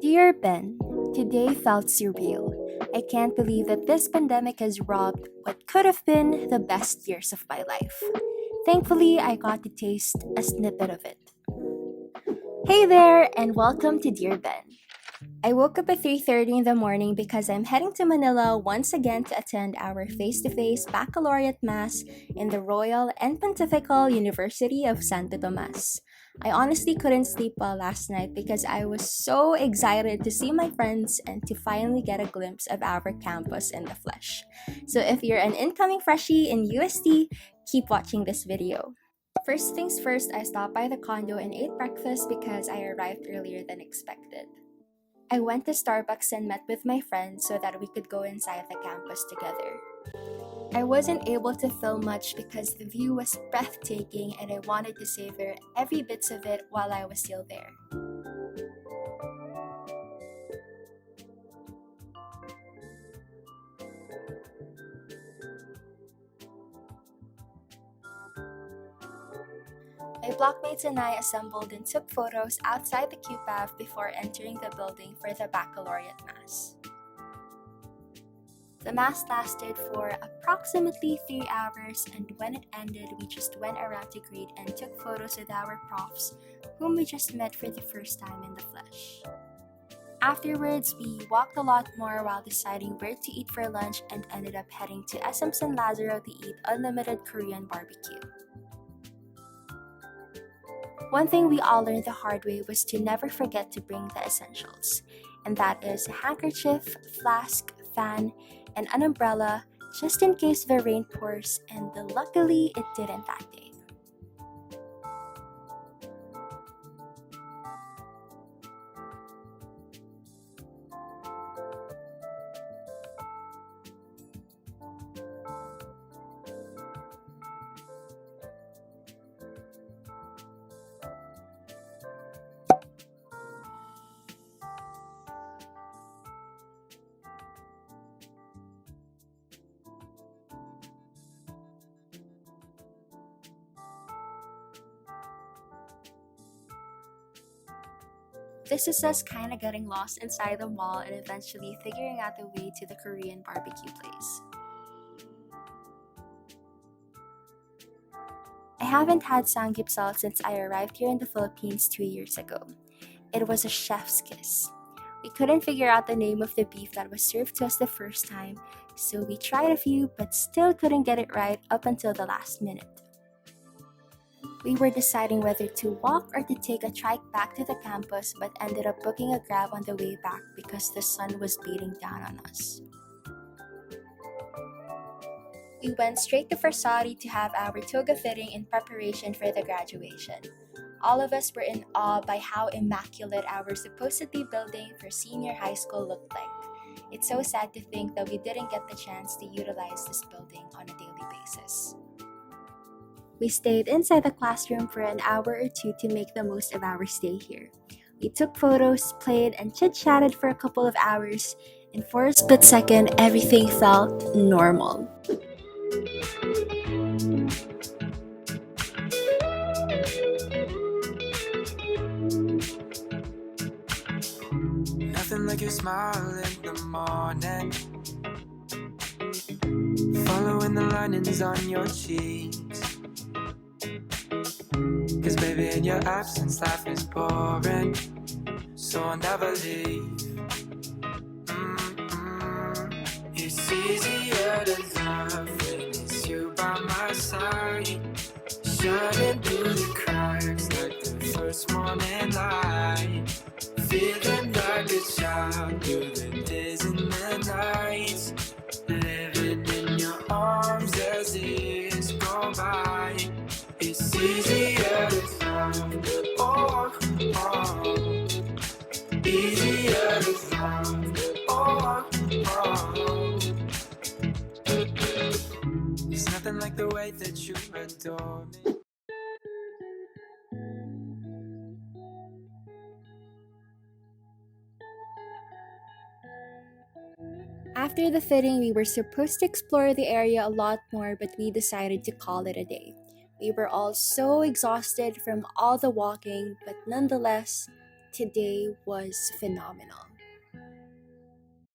Dear Ben, today felt surreal. I can't believe that this pandemic has robbed what could have been the best years of my life. Thankfully, I got to taste a snippet of it. Hey there, and welcome to Dear Ben. I woke up at 3:30 in the morning because I'm heading to Manila once again to attend our face-to-face baccalaureate mass in the Royal and Pontifical University of Santo Tomas. I honestly couldn't sleep well last night because I was so excited to see my friends and to finally get a glimpse of our campus in the flesh. So if you're an incoming freshie in UST, keep watching this video. First things first, I stopped by the condo and ate breakfast because I arrived earlier than expected. I went to Starbucks and met with my friends so that we could go inside the campus together. I wasn't able to film much because the view was breathtaking and I wanted to savor every bit of it while I was still there. My blockmates and I assembled and took photos outside the QPAV before entering the building for the baccalaureate mass. The mass lasted for approximately 3 hours, and when it ended, we just went around to greet and took photos with our profs, whom we just met for the first time in the flesh. Afterwards, we walked a lot more while deciding where to eat for lunch and ended up heading to SM San Lazaro to eat unlimited Korean barbecue. One thing we all learned the hard way was to never forget to bring the essentials, and that is a handkerchief, flask, fan, and an umbrella just in case the rain pours, and luckily it didn't that day. This is us kinda getting lost inside the mall and eventually figuring out the way to the Korean barbecue place. I haven't had samgyeopsal since I arrived here in the Philippines 2 years ago. It was a chef's kiss. We couldn't figure out the name of the beef that was served to us the first time, so we tried a few but still couldn't get it right up until the last minute. We were deciding whether to walk or to take a trike back to the campus but ended up booking a Grab on the way back because the sun was beating down on us. We went straight to Versari to have our toga fitting in preparation for the graduation. All of us were in awe by how immaculate our supposedly building for senior high school looked like. It's so sad to think that we didn't get the chance to utilize this building on a daily basis. We stayed inside the classroom for an hour or two to make the most of our stay here. We took photos, played, and chit-chatted for a couple of hours, and for a split second, everything felt normal. Nothing like your smile in the morning, following the linings on your cheeks. Cause baby, in your absence, life is boring, so I'll never leave. It's easier to love when it's you by my side, shining through the cracks like the first morning light. Feeling like a child through the days and the nights, living in your arms as years go by. It's easier to love, oh, oh. Easier to love, oh, oh. There's nothing like the way that you adore me. After the fitting, we were supposed to explore the area a lot more, but we decided to call it a day. We were all so exhausted from all the walking, but nonetheless, today was phenomenal.